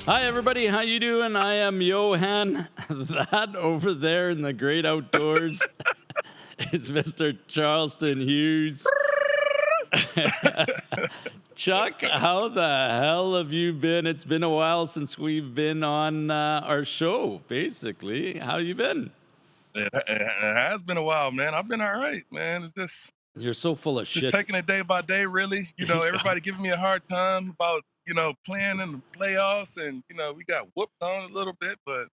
Hi everybody, how you doing? I am Johan. That over there in the great outdoors is Mr. Charleston Hughes. Chuck, how the hell have you been? It's been a while since we've been on our show, basically. How you been? It has been a while, man. I've been all right, man. It's You're so full of just shit. taking it day by day, really. Everybody giving me a hard time about, playing in the playoffs, and we got whooped on a little bit, but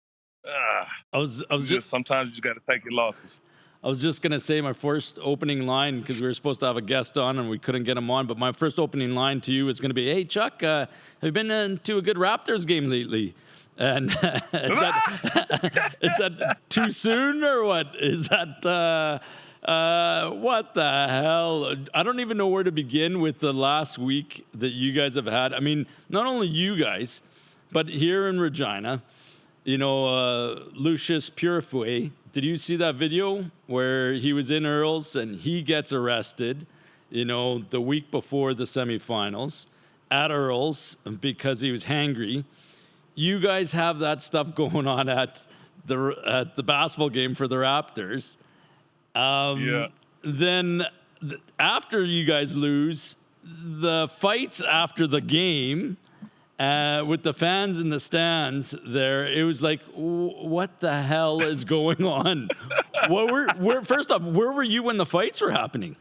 I was just sometimes you just got to take your losses. I was just gonna say my first opening line because we were supposed to have a guest on and we couldn't get him on. But my first opening line to you is gonna be, "Hey Chuck, have you been into a good Raptors game lately?" And is that too soon or what? Is that what the hell? I don't even know where to begin with the last week that you guys have had. I mean, not only you guys, but here in Regina, Lucius Purifoy. Did you see that video where he was in Earl's and he gets arrested, the week before the semifinals at Earl's because he was hangry? You guys have that stuff going on at the basketball game for the Raptors. Yeah. Then after you guys lose, the fights after the game with the fans in the stands there, it was like, what the hell is going on? First off, where were you when the fights were happening?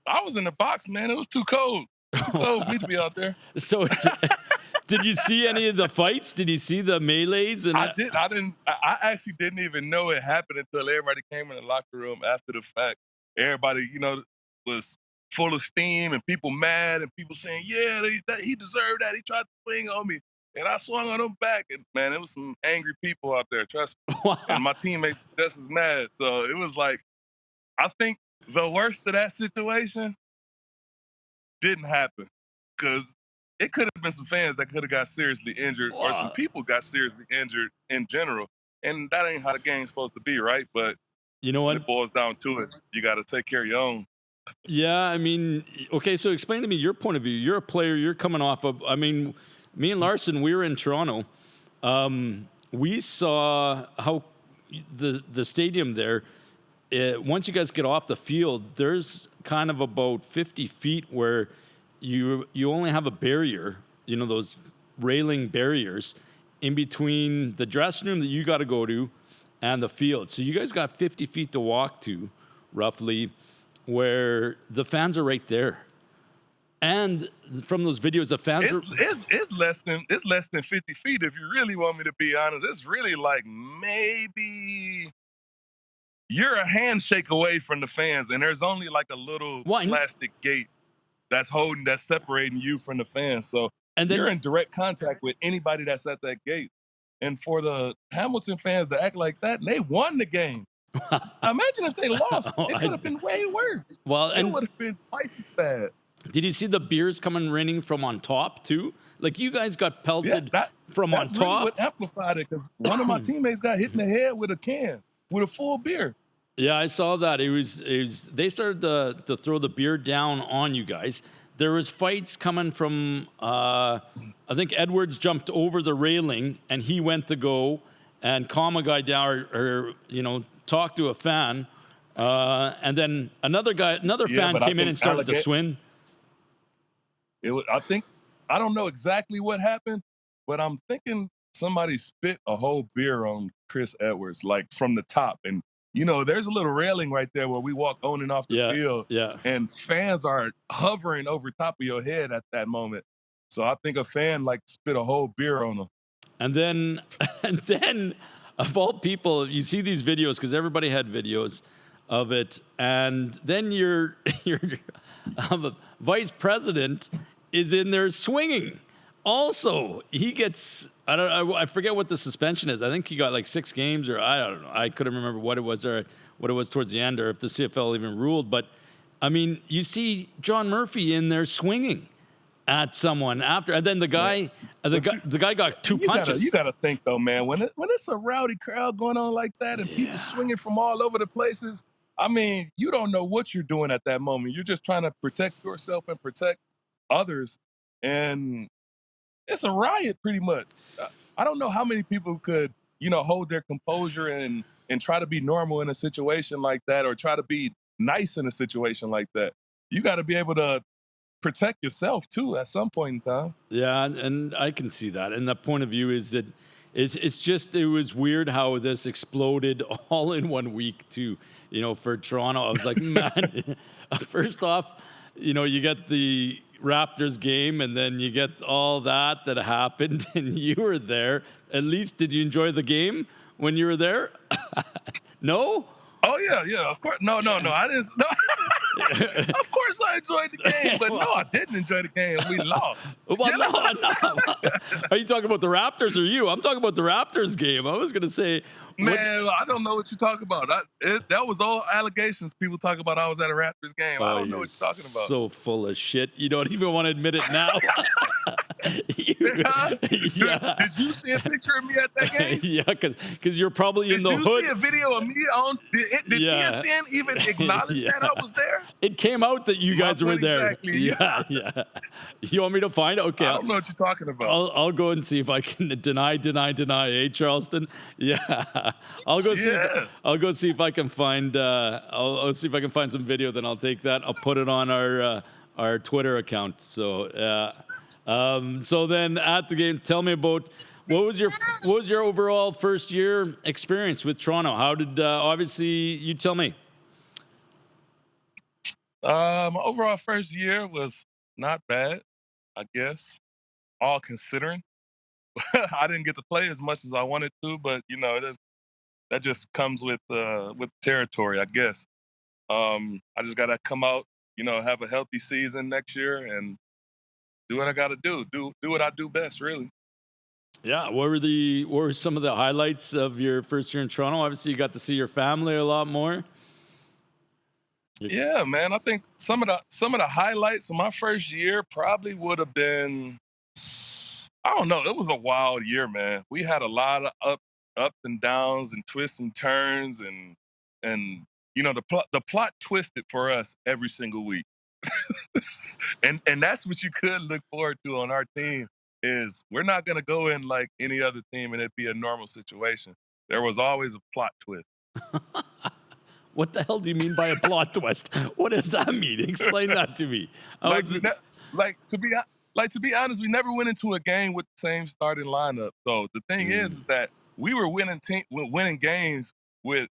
I was in the box, man. It was too cold. Too cold for me to be out there. So did you see any of the fights? Did you see the melees? And I didn't. I actually didn't even know it happened until everybody came in the locker room after the fact. Everybody, was full of steam and people mad and people saying, "Yeah, he deserved that. He tried to swing on me." And I swung on him back, and man, it was some angry people out there. Trust me. And my teammates were just as mad. So it was like, I think the worst of that situation didn't happen because it could have been some fans that could have got seriously injured, or some people got seriously injured in general. And that ain't how the game's supposed to be, right? But you know what? When it boils down to it, you got to take care of your own. Yeah, I mean, okay, so explain to me your point of view. You're a player, you're coming off of, I mean, me and Larson, we were in Toronto. We saw how the stadium there, once you guys get off the field, there's kind of about 50 feet where you only have a barrier, those railing barriers in between the dressing room that you got to go to and the field. So you guys got 50 feet to walk to, roughly, where the fans are right there. And from those videos, the fans it's less than 50 feet. If you really want me to be honest, it's really like maybe you're a handshake away from the fans, and there's only like a little plastic gate that's separating you from the fans. So you're in direct contact with anybody that's at that gate. And for the Hamilton fans to act like that, they won the game. Imagine if they lost. It could have been way worse. Well, it would have been twice as bad. Did you see the beers coming raining from on top too? Like you guys got pelted from on top. That's really what amplified it, because one of my teammates got hit in the head with a can with a full beer. Yeah, I saw that. It was they started to throw the beer down on you guys. There was fights coming from I think Edwards jumped over the railing and he went to go and calm a guy down or talk to a fan. And then another fan came in and started to swing. I don't know exactly what happened, but I'm thinking somebody spit a whole beer on Chris Edwards, like from the top. And, there's a little railing right there where we walk on and off the field. Yeah. And fans are hovering over top of your head at that moment. So I think a fan spit a whole beer on him. And then of all people, you see these videos because everybody had videos of it, and then your vice president is in there swinging. Also, he gets I forget what the suspension is. I think he got like 6 games, or I don't know. I couldn't remember what it was towards the end, or if the CFL even ruled. But I mean, you see John Murphy in there swinging at someone after, and then the guy got 2 punches. You gotta think though, man. When it's a rowdy crowd going on like that, and people swinging from all over the places, I mean, you don't know what you're doing at that moment. You're just trying to protect yourself and protect others, and it's a riot pretty much. I don't know how many people could, hold their composure and try to be normal in a situation like that, or try to be nice in a situation like that. You got to be able to protect yourself too at some point in time. Yeah, and I can see that. And the point of view is that it's just it was weird how this exploded all in 1 week too. For Toronto, I was like, man. First off, you get the Raptors game, and then you get all that happened, and you were there. At least, did you enjoy the game when you were there? No. Oh yeah, of course. No, I didn't. No. Of course I enjoyed the game, but no, I didn't enjoy the game. We lost. Well, no. Are you talking about the Raptors or you? I'm talking about the Raptors game. I was going to say, man, I don't know what you're talking about. That was all allegations. People talk about I was at a Raptors game. I don't know what you're talking about. So full of shit. You don't even want to admit it now. Yeah. Did you see a picture of me at that game? Yeah, because you're probably in the hood. Did you see a video of me on? Did TSN even acknowledge that I was there? It came out that you guys were there. Exactly. Yeah. You want me to find it? Okay. I don't know what you're talking about. I'll go and see if I can deny, Charleston? Yeah. I'll go see if I can find. I'll see if I can find some video. Then I'll take that. I'll put it on our Twitter account. So. So then at the game, tell me about what was your overall first year experience with Toronto? How did obviously you tell me? My overall first year was not bad, I guess, all considering. I didn't get to play as much as I wanted to, but that just comes with territory, I guess. I just gotta come out, have a healthy season next year and do what I got to do. Do what I do best, really. Yeah. What were some of the highlights of your first year in Toronto? Obviously, you got to see your family a lot more. Yeah, man. I think some of the highlights of my first year probably would have been, I don't know. It was a wild year, man. We had a lot of ups and downs and twists and turns, and the plot twisted for us every single week. And that's what you could look forward to on our team is we're not going to go in like any other team and it'd be a normal situation. There was always a plot twist. What the hell do you mean by a plot twist? What does that mean? Explain that to me. To be honest, we never went into a game with the same starting lineup. So the thing is that we were winning games with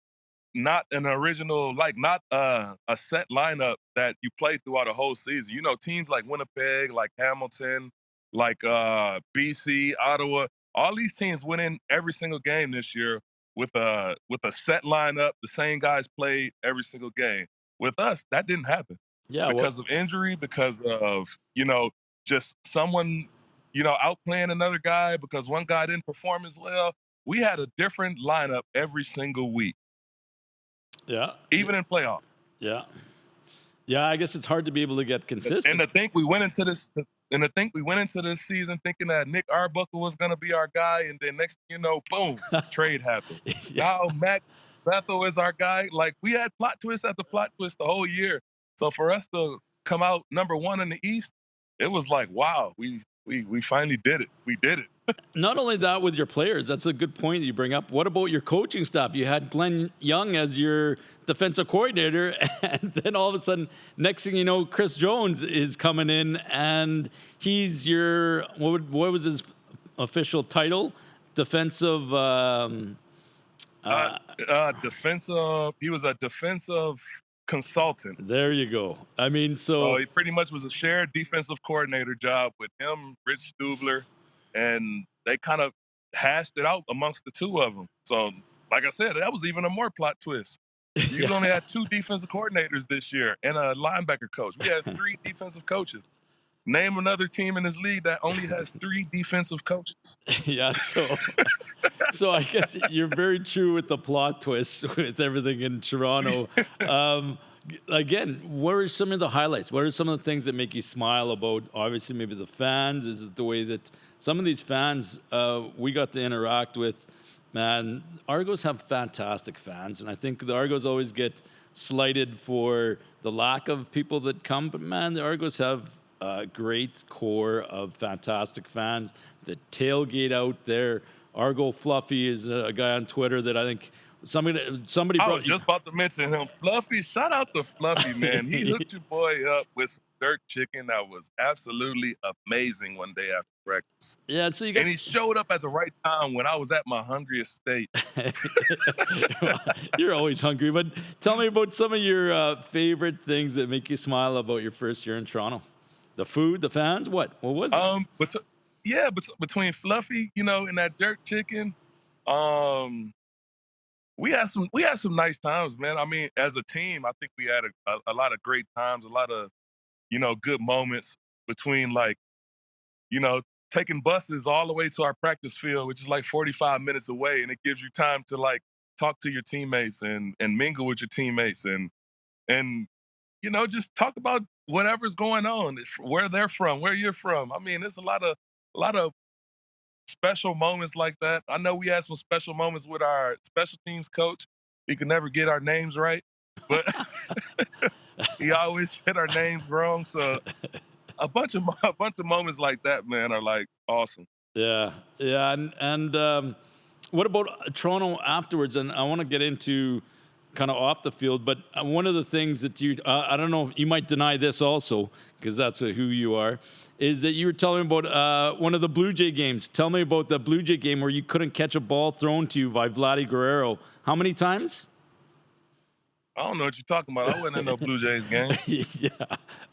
not an original, not a set lineup that you play throughout a whole season. Teams like Winnipeg, like Hamilton, like BC, Ottawa, all these teams went in every single game this year with a set lineup. The same guys played every single game. With us, that didn't happen. Yeah, because of injury, because of just someone outplaying another guy, because one guy didn't perform as well. We had a different lineup every single week. Yeah. Even in playoffs. Yeah. Yeah, I guess it's hard to be able to get consistent. And I think we went into this season thinking that Nick Arbuckle was going to be our guy, and then next thing you know, boom, trade happened. Now Mac Bethel is our guy. Like, we had plot twist after plot twist the whole year. So for us to come out number one in the East, it was like, wow, we finally did it. We did it. Not only that with your players, that's a good point that you bring up. What about your coaching staff? You had Glenn Young as your defensive coordinator, and then all of a sudden, next thing you know, Chris Jones is coming in, and he's your, what was his official title? Defensive... he was a defensive consultant. There you go. I mean, so he pretty much was a shared defensive coordinator job with him, Rich Stubler, and they kind of hashed it out amongst the two of them. So, like I said, that was even a more plot twist. You only had 2 defensive coordinators this year and a linebacker coach. We had 3 defensive coaches. Name another team in this league that only has 3 defensive coaches. Yeah, so I guess you're very true with the plot twist with everything in Toronto. Again, what are some of the highlights? What are some of the things that make you smile about, obviously, maybe the fans? Is it the way that some of these fans we got to interact with? Man, Argos have fantastic fans, and I think the Argos always get slighted for the lack of people that come. But, man, the Argos have a great core of fantastic fans that tailgate out there. Argo Fluffy is a guy on Twitter that I think somebody I brought was just about to mention him. Fluffy, shout out to Fluffy, man. He hooked your boy up with some jerk chicken that was absolutely amazing one day after breakfast. Yeah, so you got And he showed up at the right time when I was at my hungriest state. You're always hungry, but tell me about some of your favorite things that make you smile about your first year in Toronto. The food, the fans, what was it? But between Fluffy, and that jerk chicken, um, we had some nice times, man. I mean, as a team, I think we had a lot of great times, a lot of good moments between like you know taking buses all the way to our practice field, which is like 45 minutes away, and it gives you time to like talk to your teammates and mingle with your teammates and just talk about whatever's going on, where they're from, where you're from. I mean, there's a lot of special moments like that. I know we had some special moments with our special teams coach. He could never get our names right, but he always said our names wrong. So a bunch of moments like that, man, are like awesome. Yeah, yeah, and what about Toronto afterwards? And I want to get into kind of off the field, but one of the things that I don't know, you might deny this also because that's who you are, is that you were telling me about one of the Blue Jay games. Tell me about the Blue Jay game where you couldn't catch a ball thrown to you by Vladdy Guerrero. How many times? I don't know what you're talking about. I wasn't in no Blue Jays game. Yeah.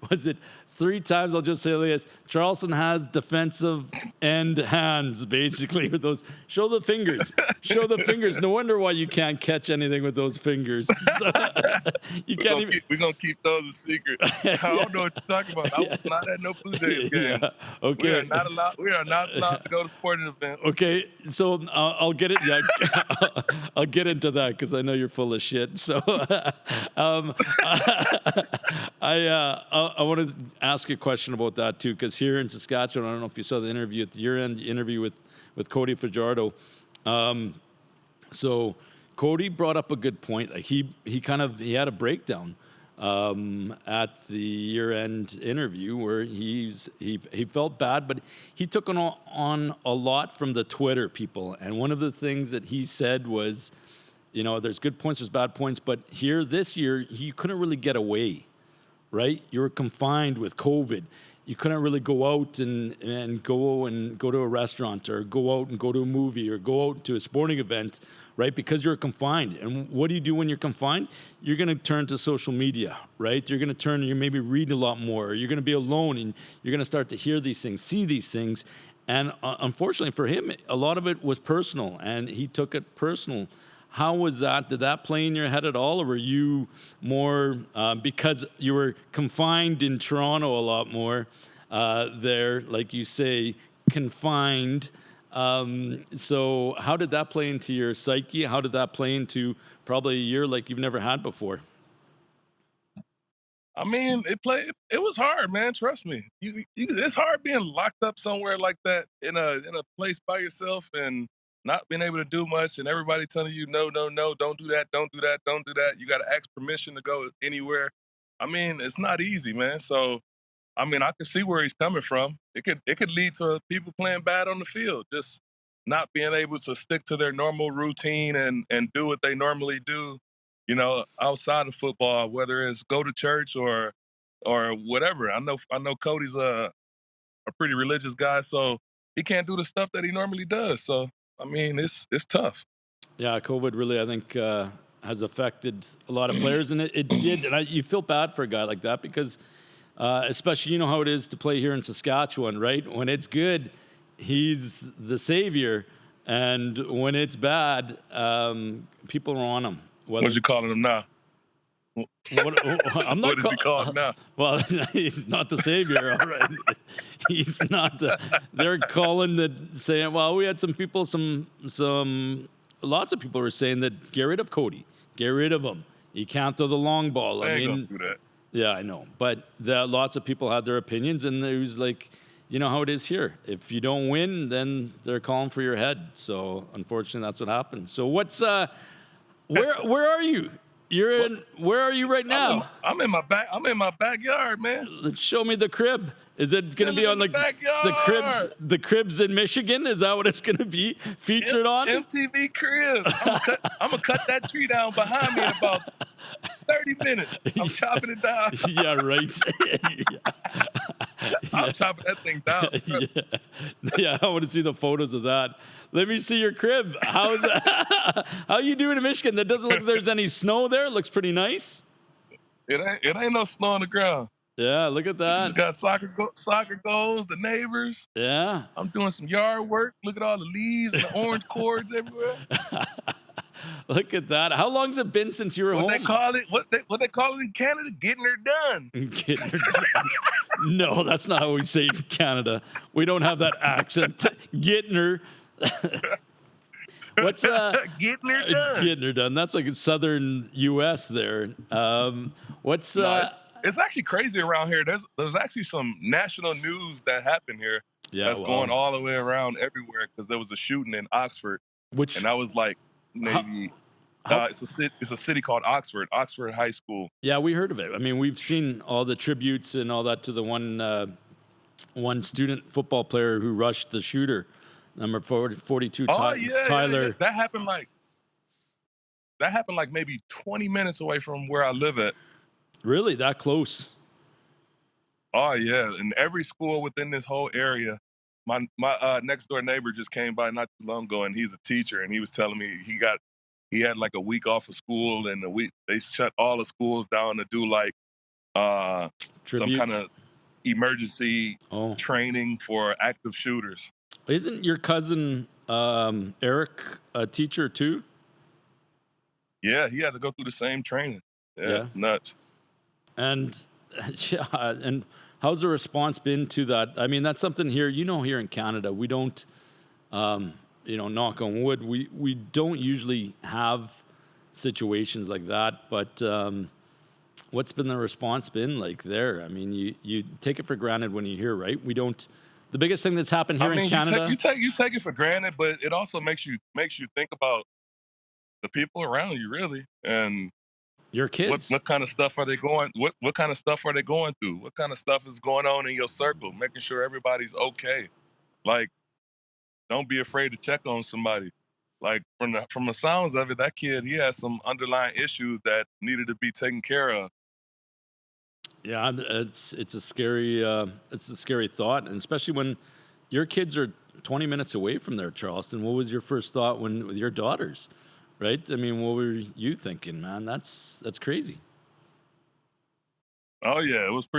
Was it 3 times? I'll just say this. Charleston has defensive end hands, basically, with those. Show the fingers. Show the fingers. No wonder why you can't catch anything with those fingers. You can't even. We're going to keep those a secret. I don't know what you're talking about. I was not at no Blue Jays game. Yeah. Okay. We are not allowed to go to sporting events. Okay, so I'll get it. Yeah, I'll get into that because I know you're full of shit. So I want to ask you a question about that too, because here in Saskatchewan, I don't know if you saw the interview at the year-end interview with Cody Fajardo. So Cody brought up a good point. Like he had a breakdown at the year-end interview where he felt bad, but he took on a lot from the Twitter people. And one of the things that he said was, there's good points, there's bad points, but here this year, you couldn't really get away, right? You were confined with COVID. You couldn't really go out and go to a restaurant or go out and go to a movie or go out to a sporting event, right? Because you're confined. And what do you do when you're confined? You're going to turn to social media, right? You're going to turn and you maybe read a lot more. Or you're going to be alone and you're going to start to hear these things, see these things. And unfortunately for him, a lot of it was personal and he took it personal. How was that? Did that play in your head at all? Or were you more, because you were confined in Toronto a lot more there, like you say, confined. So how did that play into your psyche? How did that play into probably a year like you've never had before? I mean, it was hard, man. Trust me. It's hard being locked up somewhere like that in a place by yourself and not being able to do much, and everybody telling you no, no, no, don't do that, don't do that, don't do that. You got to ask permission to go anywhere. I mean, it's not easy, man. So, I mean, I can see where he's coming from. It could lead to people playing bad on the field, just not being able to stick to their normal routine and do what they normally do, outside of football, whether it's go to church or whatever. I know Cody's a pretty religious guy, so he can't do the stuff that he normally does. So, I mean, it's tough. Yeah, COVID really, I think, has affected a lot of players, and it did. And you feel bad for a guy like that because, especially, you know how it is to play here in Saskatchewan, right? When it's good, he's the savior, and when it's bad, people are on him. What you calling him now? I'm not. What is he called now? Well, he's not the savior, all right. He's not. They're calling saying. Well, we had some people, lots of people were saying that get rid of Cody, get rid of him. He can't throw the long ball. I mean, gonna do that. Yeah, I know, but lots of people had their opinions, and it was like, you know how it is here. If you don't win, then they're calling for your head. So unfortunately, that's what happened. So what's where are you? You're in. Where are you right now? I'm in my backyard, man. Let's show me the crib. Is it going to be Chilling on in the the backyard. cribs in Michigan? Is that what it's going to be featured on? MTV Cribs. I'm gonna cut that tree down behind me in about 30 minutes. I'm chopping it down. Yeah, right. I'm chopping that thing down. Yeah, I want to see the photos of that. Let me see your crib. How's how you doing in Michigan? That doesn't look like there's any snow there. It looks pretty nice. It ain't no snow on the ground. Yeah, look at that. Just got soccer goals, the neighbors. Yeah. I'm doing some yard work. Look at all the leaves and the orange cords everywhere. Look at that. How long's it been since you were home? What they call it in Canada? Getting her done. Getting her done. No, that's not how we say it in Canada. We don't have that accent. Getting her. What's getting her done? Getting her done. That's like in southern U.S. there. What's it's actually crazy around here. There's actually some national news that happened here. That's going all the way around everywhere because there was a shooting in Oxford, and I was like, maybe it's a city called Oxford High School. Yeah, we heard of it. I mean, we've seen all the tributes and all that to the one student football player who rushed the shooter, number 42, Tyler. Yeah. That happened like maybe 20 minutes away from where I live at. Really, that close? Oh yeah, and every school within this whole area. My next door neighbor just came by not too long ago, and he's a teacher, and he was telling me he had like a week off of school, and they shut all the schools down to do like some kind of emergency training for active shooters. Isn't your cousin Eric a teacher too? Yeah, he had to go through the same training. Yeah. Nuts. And and how's the response been to that? I mean, that's something here. Here in Canada, we don't, knock on wood, we don't usually have situations like that. But what's been the response been like there? I mean, you take it for granted when you hear, right? We don't. The biggest thing that's happened here in Canada. You take it for granted, but it also makes you think about the people around you, really, and your kids. What kind of stuff are they going? What kind of stuff are they going through? What kind of stuff is going on in your circle? Making sure everybody's okay. Like, don't be afraid to check on somebody. Like from the sounds of it, that kid, he has some underlying issues that needed to be taken care of. Yeah, it's a scary thought, and especially when your kids are 20 minutes away from there, Charleston. What was your first thought with your daughters? Right? I mean, what were you thinking, man? That's crazy. Oh yeah, it was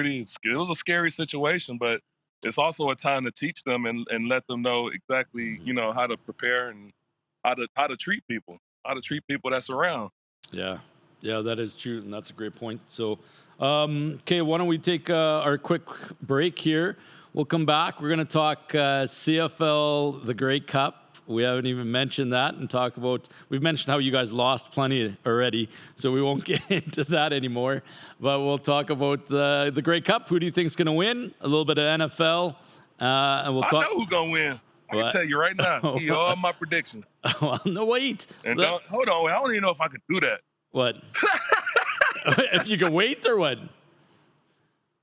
a scary situation, but it's also a time to teach them and let them know exactly, how to prepare and how to treat people that's around. Yeah, that is true, and that's a great point. So, okay, why don't we take our quick break here? We'll come back. We're going to talk CFL, the Grey Cup. We haven't even mentioned that and talk about, we've mentioned how you guys lost plenty already, so we won't get into that anymore. But we'll talk about the Grey Cup. Who do you think is going to win? A little bit of NFL. And we'll talk. I know who's going to win. I can tell you right now. He all my predictions. Well, no, wait. And hold on. I don't even know if I can do that. What? If you can wait or what?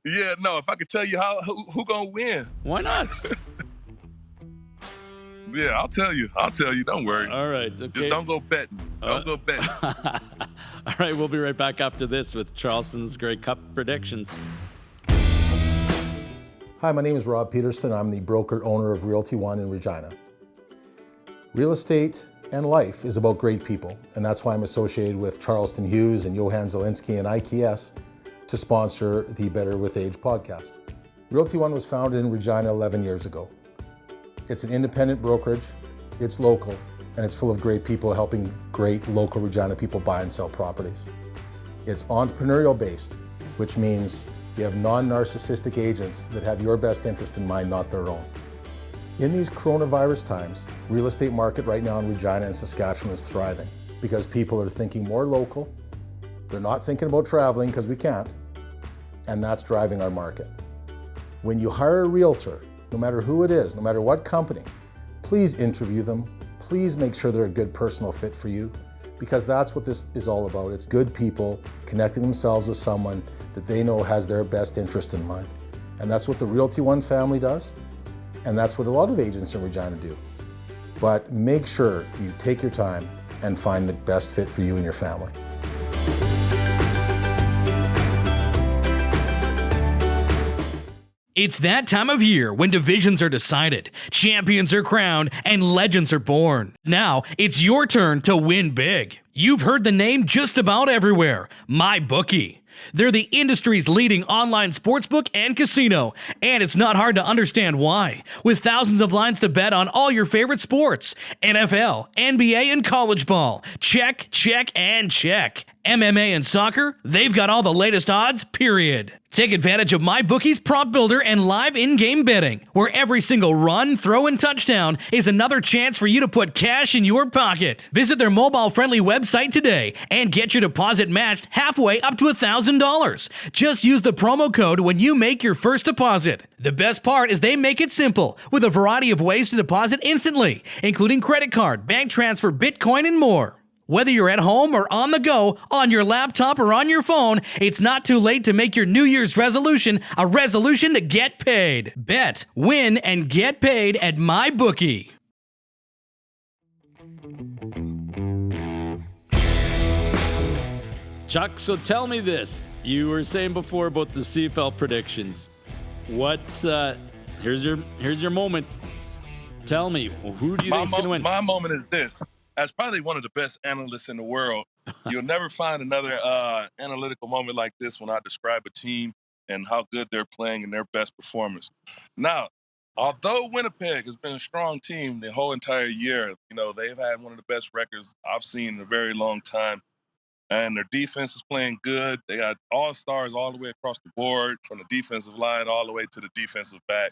Yeah, no. If I could tell you who going to win. Why not? Yeah, I'll tell you. Don't worry. All right. Okay. Just don't go betting. Don't go betting. All right. We'll be right back after this with Charleston's Grey Cup predictions. Hi, my name is Rob Peterson. I'm the broker owner of Realty One in Regina. Real estate and life is about great people, and that's why I'm associated with Charleston Hughes and Johan Zielinski and IKS to sponsor the Better with Age podcast. Realty One was founded in Regina 11 years ago. It's an independent brokerage, it's local, and it's full of great people helping great local Regina people buy and sell properties. It's entrepreneurial based, which means you have non-narcissistic agents that have your best interest in mind, not their own. In these coronavirus times, real estate market right now in Regina and Saskatchewan is thriving because people are thinking more local, they're not thinking about traveling because we can't, and that's driving our market. When you hire a realtor, no matter who it is, no matter what company, please interview them. Please make sure they're a good personal fit for you. because that's what this is all about. It's good people connecting themselves with someone that they know has their best interest in mind. And that's what the Realty One family does, and that's what a lot of agents in Regina do. But make sure you take your time and find the best fit for you and your family. It's that time of year when divisions are decided, champions are crowned, and legends are born. Now, it's your turn to win big. You've heard the name just about everywhere, MyBookie. They're the industry's leading online sportsbook and casino, and it's not hard to understand why. With thousands of lines to bet on all your favorite sports, NFL, NBA, and college ball. Check, check, and check. MMA and soccer, they've got all the latest odds, period. Take advantage of MyBookie's prop builder and live in-game betting, where every single run, throw, and touchdown is another chance for you to put cash in your pocket. Visit their mobile-friendly website today and get your deposit matched halfway up to $1,000. Just use the promo code when you make your first deposit. The best part is they make it simple, with a variety of ways to deposit instantly, including credit card, bank transfer, Bitcoin, and more. Whether you're at home or on the go, on your laptop or on your phone, it's not too late to make your New Year's resolution a resolution to get paid. Bet, win, and get paid at MyBookie. Chuck, so tell me this. You were saying before about the CFL predictions. What? Here's your moment. Tell me, who do you think is going to win? My moment is this. As probably one of the best analysts in the world, you'll never find another analytical moment like this when I describe a team and how good they're playing and their best performance. Now, although Winnipeg has been a strong team the whole entire year, they've had one of the best records I've seen in a very long time. And their defense is playing good. They got all-stars all the way across the board, from the defensive line all the way to the defensive back.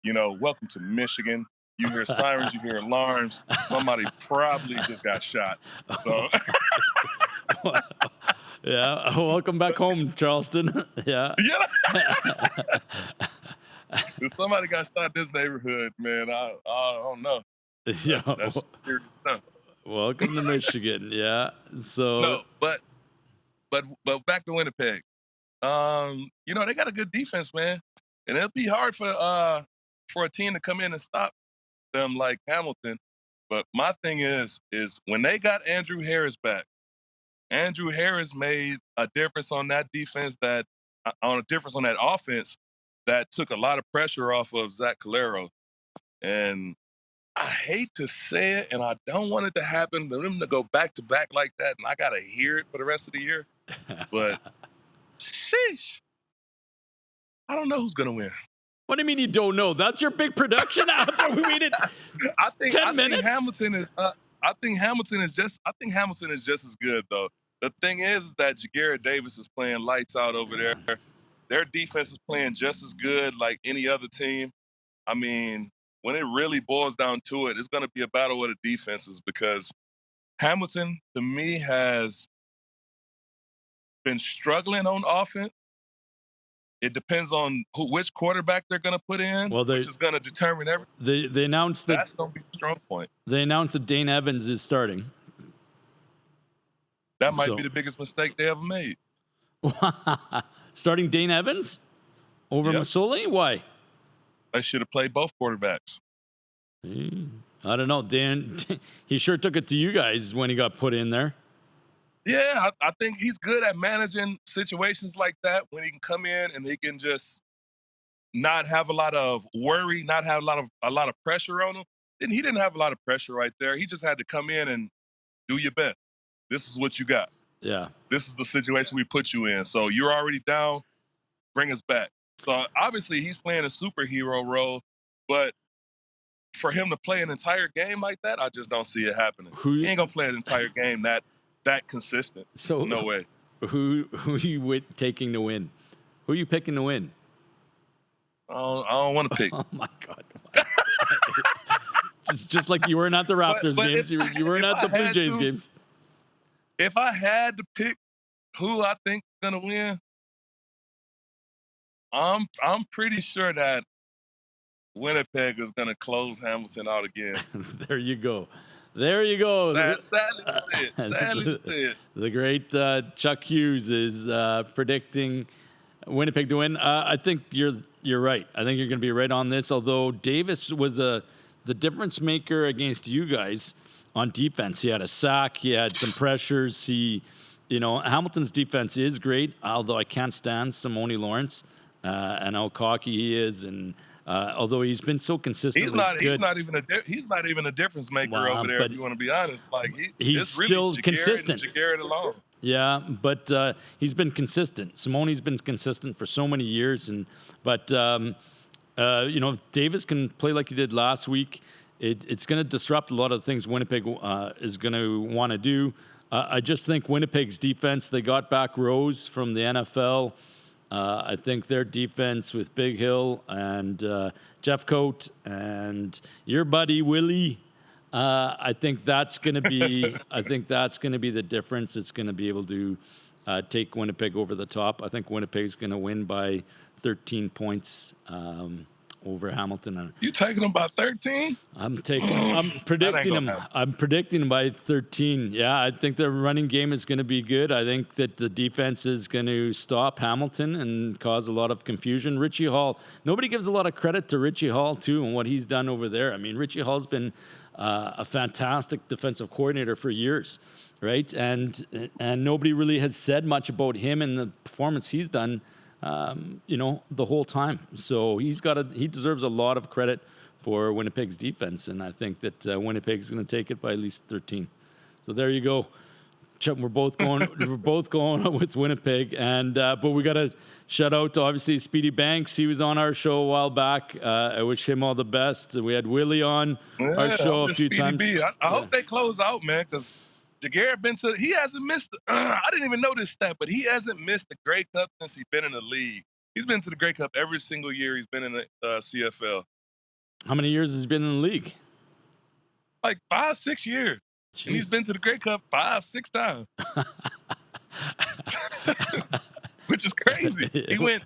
Welcome to Michigan. You hear sirens, you hear alarms. Somebody probably just got shot. So. Yeah, welcome back home, Charleston. Yeah. If somebody got shot in this neighborhood, man, I don't know. That's serious stuff. Welcome to Michigan. Yeah. So. No, but back to Winnipeg. They got a good defense, man, and it'll be hard for a team to come in and stop them like Hamilton. But my thing is when they got Andrew Harris back, Andrew Harris made a difference on that defense on that offense that took a lot of pressure off of Zach Calero. And I hate to say it, and I don't want it to happen, for them to go back to back like that, and I gotta hear it for the rest of the year. But sheesh, I don't know who's gonna win. What do you mean you don't know? That's your big production after we waited 10 minutes? I think Hamilton is just as good, though. The thing is that Ja'Garrett Davis is playing lights out over there. Their defense is playing just as good like any other team. I mean, when it really boils down to it, it's going to be a battle with the defenses, because Hamilton, to me, has been struggling on offense. It depends on which quarterback they're going to put in, which is going to determine everything. They announced that that's going to be a strong point. They announced that Dane Evans is starting. That might be the biggest mistake they ever made. Starting Dane Evans over Masoli? Why? They should have played both quarterbacks. I don't know. Dan, he sure took it to you guys when he got put in there. Yeah, I think he's good at managing situations like that, when he can come in and he can just not have a lot of worry, not have a lot of pressure on him. And he didn't have a lot of pressure right there. He just had to come in and do your best. This is what you got. Yeah. This is the situation we put you in. So you're already down. Bring us back. So obviously he's playing a superhero role, but for him to play an entire game like that, I just don't see it happening. He ain't gonna play an entire game that consistent. So no way. Who are you taking to win? Who are you picking to win? I don't want to pick. Oh my God. just like you weren't at the Raptors games, you weren't at the Blue Jays games. If I had to pick who I think is gonna win, I'm pretty sure that Winnipeg is gonna close Hamilton out again. There you go. There you go. Sadly to say it. Sadly to say it. The great Chuck Hughes is predicting Winnipeg to win. I think you're right. I think you're going to be right on this. Although Davis was the difference maker against you guys on defense. He had a sack. He had some pressures. Hamilton's defense is great. Although I can't stand Simone Lawrence and how cocky he is, and although he's been so consistently good. He's not even a difference maker over there. If you want to be honest, like he's still really consistent. Jaguar alone. Yeah, but he's been consistent. Simone's been consistent for so many years, but if Davis can play like he did last week, it's going to disrupt a lot of the things Winnipeg is going to want to do. I just think Winnipeg's defense, they got back Rose from the NFL. I think their defense with Big Hill and Jeff Coat and your buddy Willie, I think that's going to be. I think that's going to be the difference. It's going to be able to take Winnipeg over the top. I think Winnipeg's going to win by 13 points over Hamilton. You taking them by 13? I'm predicting them. I'm predicting them by 13. Yeah, I think their running game is going to be good. I think that the defense is going to stop Hamilton and cause a lot of confusion. Richie Hall. Nobody gives a lot of credit to Richie Hall too and what he's done over there. I mean, Richie Hall's been a fantastic defensive coordinator for years, right? And nobody really has said much about him and the performance he's done. The whole time. So he deserves a lot of credit for Winnipeg's defense, and I think that Winnipeg's going to take it by at least 13. So there you go. We're both going. We're both going with Winnipeg, and but we got to shout out to obviously Speedy Banks. He was on our show a while back. I wish him all the best. We had Willie on our show a few times. I hope they close out, man, because Jaguar he hasn't missed. I didn't even know this stat, but he hasn't missed the Grey Cup since he's been in the league. He's been to the Grey Cup every single year he's been in the CFL. How many years has he been in the league? Like 5-6 years. Jeez. And he's been to the Grey Cup 5-6 times. Which is crazy. He went,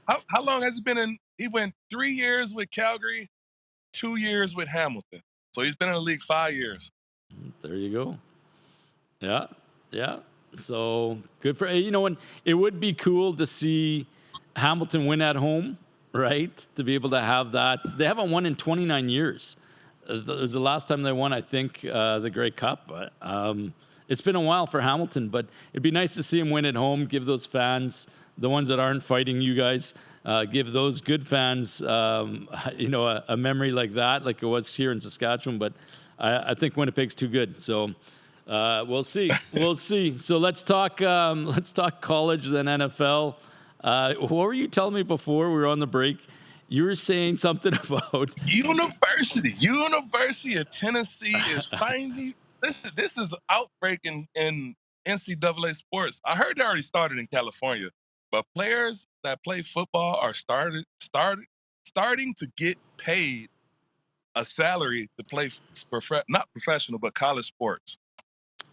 how long has he been in? He went 3 years with Calgary, 2 years with Hamilton. So he's been in the league 5 years. There you go. Yeah. So good for and it would be cool to see Hamilton win at home, right? To be able to have that. They haven't won in 29 years. It was the last time they won, I think, the Grey Cup. It's been a while for Hamilton, but it'd be nice to see him win at home. Give those fans, the ones that aren't fighting you guys, give those good fans, a memory like that, like it was here in Saskatchewan. But I think Winnipeg's too good. So. We'll see. So let's talk college, then NFL. What were you telling me before we were on the break? You were saying something about University of Tennessee is finally. This is an outbreak in NCAA sports. I heard they already started in California, but players that play football are starting to get paid a salary to play not professional but college sports.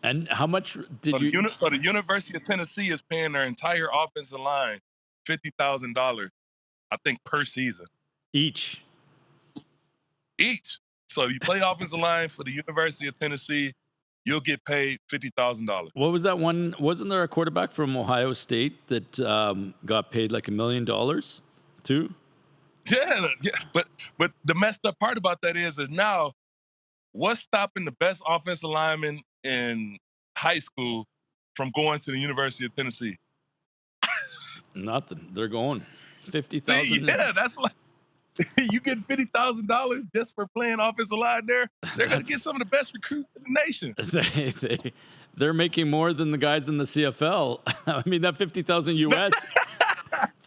And how much did you? So the University of Tennessee is paying their entire offensive line $50,000, I think, per season. Each. So you play offensive line for the University of Tennessee, you'll get paid $50,000. What was that one? Wasn't there a quarterback from Ohio State that got paid like $1 million too? Yeah. But the messed up part about that is now, what's stopping the best offensive lineman in high school from going to the University of Tennessee? Nothing. They're going $50,000. Yeah, that's like you get $50,000 just for playing offensive line there. They're going to get some of the best recruits in the nation. They're making more than the guys in the CFL. I mean, that $50,000 US.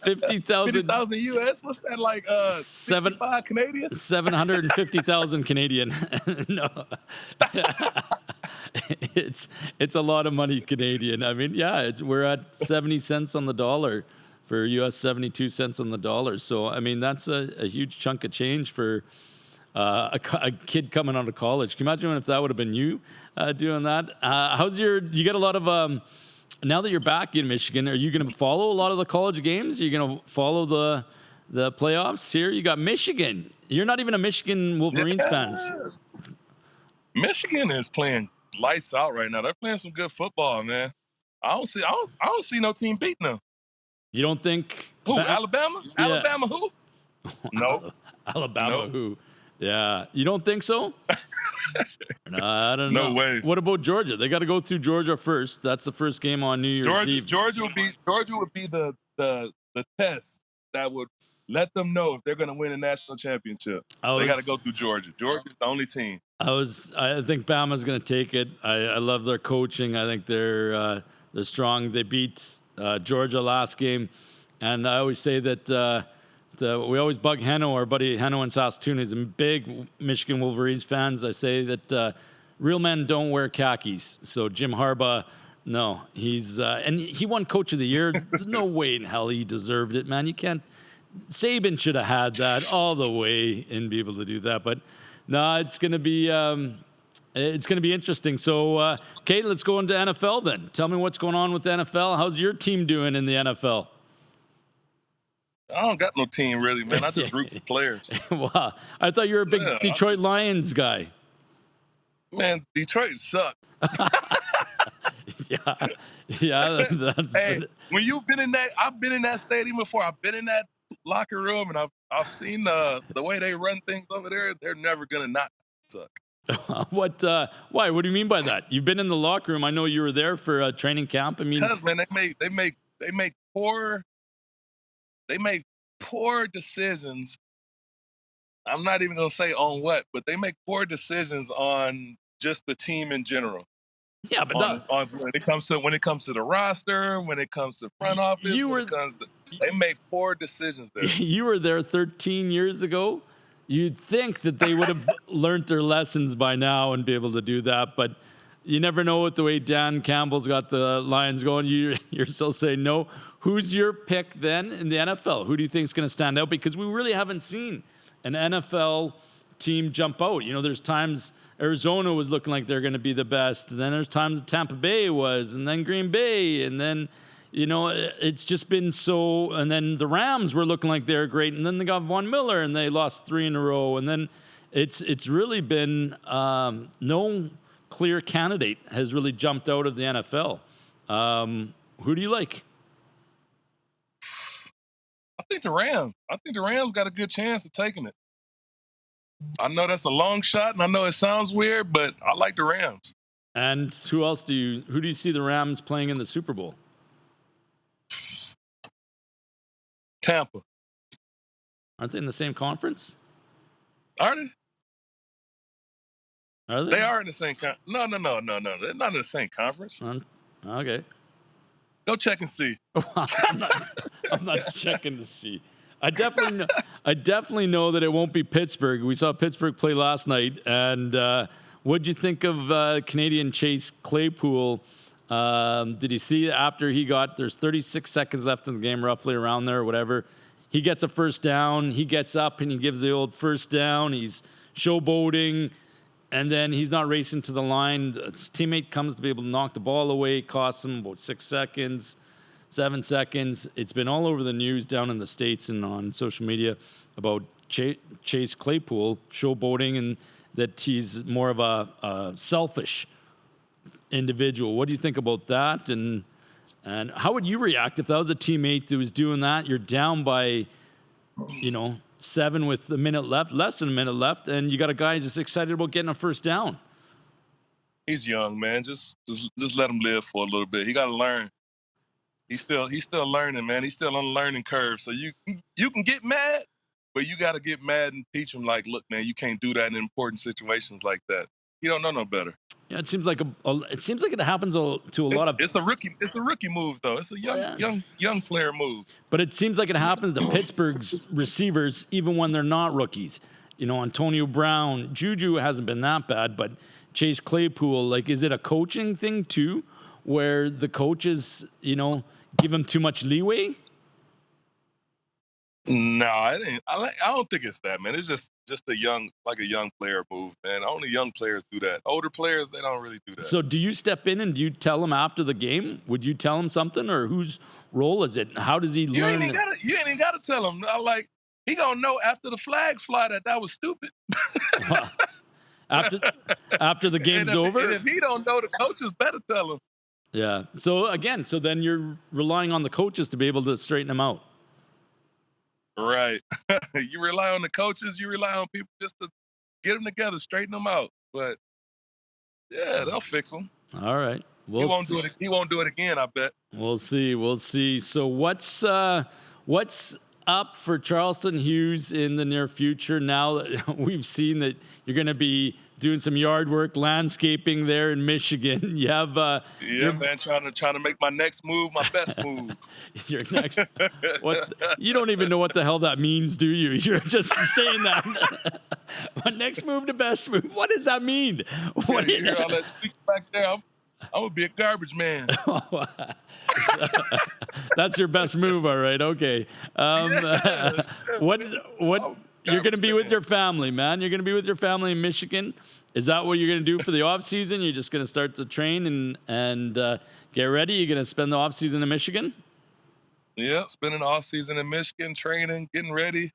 50,000 US. What's that like? 75 Canadian. 750,000 Canadian. No, it's a lot of money Canadian. I mean, yeah, we're at 70 cents on the dollar for US, 72 cents on the dollar. So I mean, that's a huge chunk of change for a kid coming out of college. Can you imagine if that would have been you doing that? You get a lot of. Now that you're back in Michigan, are you going to follow a lot of the college games? Are you going to follow the playoffs here? You got Michigan. You're not even a Michigan Wolverines fan. Michigan is playing lights out right now. They're playing some good football, man. I don't see no team beating them. You don't think Who? Alabama? Yeah. Alabama who? No. Alabama Nope. who? Yeah. You don't think so? No, I don't know. No way. What about Georgia? They got to go through Georgia first. That's the first game on New Year's Eve. Georgia would be the test that would let them know if they're going to win a national championship. They got to go through Georgia. Georgia's the only team. I think Bama's going to take it. I love their coaching. I think they're strong. They beat Georgia last game, and I always say that we always bug Heno, our buddy Heno in Saskatoon. He's a big Michigan Wolverines fans. I say that real men don't wear khakis. So Jim Harbaugh, no, he's and he won Coach of the Year. There's no way in hell he deserved it, man. You can't. Saban should have had that all the way and be able to do that, but no, it's going to be interesting. So, Kate, let's go into NFL then. Tell me what's going on with the NFL. How's your team doing in the NFL? I don't got no team really, man. I just root for players. Wow, I thought you were a big Detroit Lions guy. Man, Detroit suck. Yeah. That's hey, when you've been in that, I've been in that stadium before. I've been in that locker room, and I've seen the way they run things over there. They're never gonna not suck. What? Why? What do you mean by that? You've been in the locker room. I know you were there for a training camp. I mean, because man, they make poor decisions. I'm not even gonna say on what, but they make poor decisions on just the team in general. Yeah, but when it comes to the roster, when it comes to front office, they make poor decisions there. You were there 13 years ago. You'd think that they would have learned their lessons by now and be able to do that, but you never know with the way Dan Campbell's got the Lions going. You're still saying no. Who's your pick then in the NFL? Who do you think is going to stand out? Because we really haven't seen an NFL team jump out. You know, there's times Arizona was looking like they're going to be the best. And then there's times Tampa Bay was, and then Green Bay. And then, you know, it's just been so. And then the Rams were looking like they're great. And then they got Von Miller and they lost 3 in a row. And then it's really been no clear candidate has really jumped out of the NFL. Who do you like? I think the Rams got a good chance of taking it. I know that's a long shot, and I know it sounds weird, but I like the Rams. And who do you see the Rams playing in the Super Bowl? Tampa. Aren't they in the same conference? Are they? Are they? They are in the same conference. No. They're not in the same conference. Okay. Go check and see. I'm not checking to see. I definitely know that it won't be Pittsburgh. We saw Pittsburgh play last night, and what'd you think of Canadian Chase Claypool? Did you see after there's 36 seconds left in the game, roughly around there, or whatever. He gets a first down. He gets up and he gives the old first down. He's showboating, and then he's not racing to the line. His teammate comes to be able to knock the ball away. It costs him about 6 seconds. 7 seconds. It's been all over the news down in the States and on social media about Chase Claypool showboating and that he's more of a selfish individual. What do you think about that? And how would you react if that was a teammate that was doing that? You're down by, 7 with a minute left, less than a minute left, and you got a guy who's just excited about getting a first down. He's young, man. Just let him live for a little bit. He got to learn. He's still learning, man. He's still on the learning curve. So you can get mad, but you got to get mad and teach him, like, look, man, you can't do that in important situations like that. You don't know no better. Yeah, it seems like it happens to a lot of. It's a rookie move though. It's a young player move. But it seems like it happens to Pittsburgh's receivers even when they're not rookies. Antonio Brown, Juju hasn't been that bad, but Chase Claypool, like, is it a coaching thing too, where the coaches, give him too much leeway? No, I don't think it's that, man. It's just a young player move, man. Only young players do that. Older players, they don't really do that. So do you step in and do you tell him after the game? Would you tell him something, or whose role is it? How does he learn? You ain't got to tell him. He gonna know after the flag fly that was stupid. after the game's and over. if he don't know, the coaches better tell him. Yeah. So then you're relying on the coaches to be able to straighten them out. Right. You rely on the coaches. You rely on people just to get them together, straighten them out. But yeah, they'll fix them. All right. He won't do it. He won't do it again, I bet. We'll see. So what's up for Charleston Hughes in the near future? Now that we've seen that you're going to be doing some yard work, landscaping there in Michigan. You have man, trying to make my next move my best move. Your next. You don't even know what the hell that means, do you? You're just saying that. My next move to best move. What does that mean? What you hear all that speak back there? I'm gonna be a garbage man. That's your best move, all right? Okay. What you're going to be with your family, man? You're going to be with your family in Michigan. Is that what you're going to do for the off season? You're just going to start to train and get ready. You're going to spend the off season in Michigan. Yeah, spending the off season in Michigan, training, getting ready.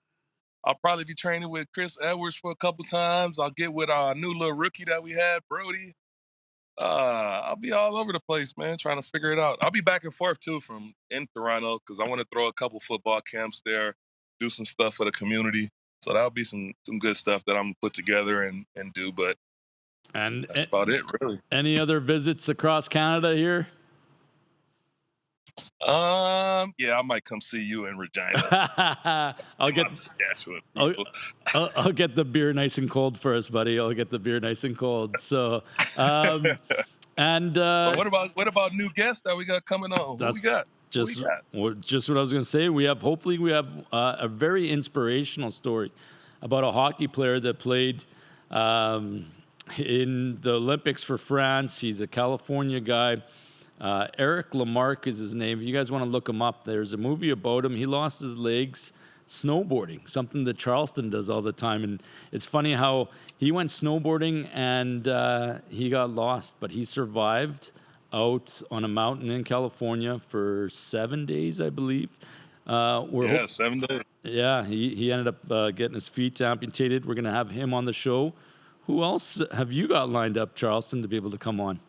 I'll probably be training with Chris Edwards for a couple times. I'll get with our new little rookie that we had, Brody. I'll be all over the place, man, trying to figure it out. I'll be back and forth too from in Toronto because I want to throw a couple football camps there, do some stuff for the community. So that'll be some good stuff that I'm gonna put together and do. But that's about it, really. Any other visits across Canada here? Yeah, I might come see you in Regina. I'll get Saskatchewan. I'll get the beer nice and cold for us, buddy. I'll get the beer nice and cold. So, so what about new guests that we got coming on? What we got? Just what I was going to say. We have a very inspirational story about a hockey player that played in the Olympics for France. He's a California guy. Eric Lamarck is his name. If you guys want to look him up, there's a movie about him. He lost his legs snowboarding, something that Charleston does all the time. And it's funny how he went snowboarding and he got lost, but he survived out on a mountain in California for 7 days, I believe. 7 days. Yeah, he ended up getting his feet amputated. We're going to have him on the show. Who else have you got lined up, Charleston, to be able to come on?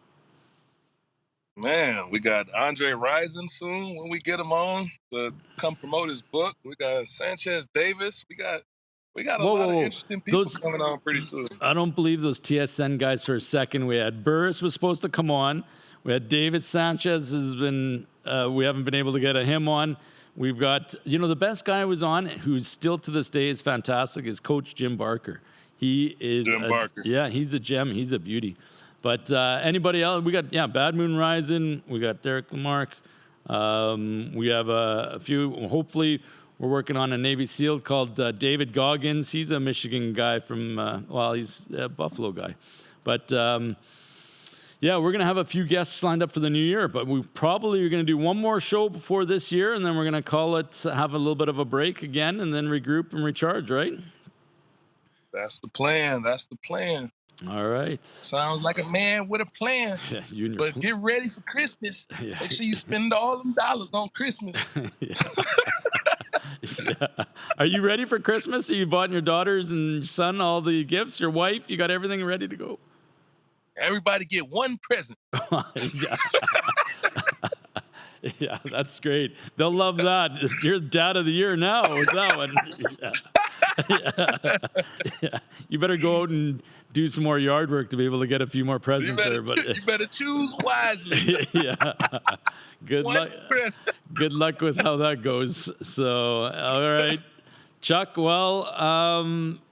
Man, we got Andre Rison soon when we get him on to come promote his book. We got Sanchez Davis. We got a lot of interesting people coming on pretty soon. I don't believe those TSN guys for a second. We had Burris was supposed to come on. We had David Sanchez has been. We haven't been able to get him on. We've got the best guy was on, who's still to this day is fantastic, is Coach Jim Barker. He is Jim Barker. Yeah, he's a gem. He's a beauty. But anybody else? We got Bad Moon Rising. We got Derek Lamarck. We have a few. Hopefully, we're working on a Navy SEAL called David Goggins. He's a Michigan guy from. He's a Buffalo guy. But we're gonna have a few guests lined up for the new year. But we probably are gonna do one more show before this year, and then we're gonna call it. Have a little bit of a break again, and then regroup and recharge. Right? That's the plan. All right. Sounds like a man with a plan. Yeah, but get ready for Christmas. Yeah. Make sure you spend all them dollars on Christmas. Yeah. Are you ready for Christmas? You bought your daughters and your son all the gifts, your wife? You got everything ready to go? Everybody get one present. Yeah, that's great. They'll love that. You're dad of the year now with that one. Yeah. You better go out and do some more yard work to be able to get a few more presents there. But you better choose wisely. Yeah. Good luck. Good luck with how that goes. So, all right, Chuck. Well,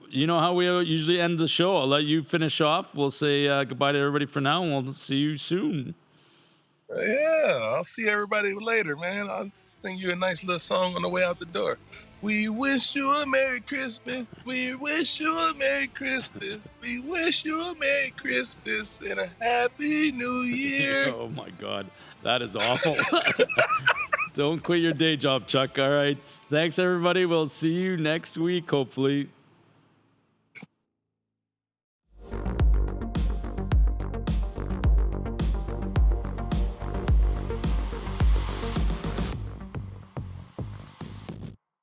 you know how we usually end the show. I'll let you finish off. We'll say goodbye to everybody for now, and we'll see you soon. Yeah, I'll see everybody later, man. I'll sing you a nice little song on the way out the door. We wish you a Merry Christmas. We wish you a Merry Christmas. We wish you a Merry Christmas and a Happy New Year. Oh, my God. That is awful. Don't quit your day job, Chuck. All right. Thanks, everybody. We'll see you next week, hopefully.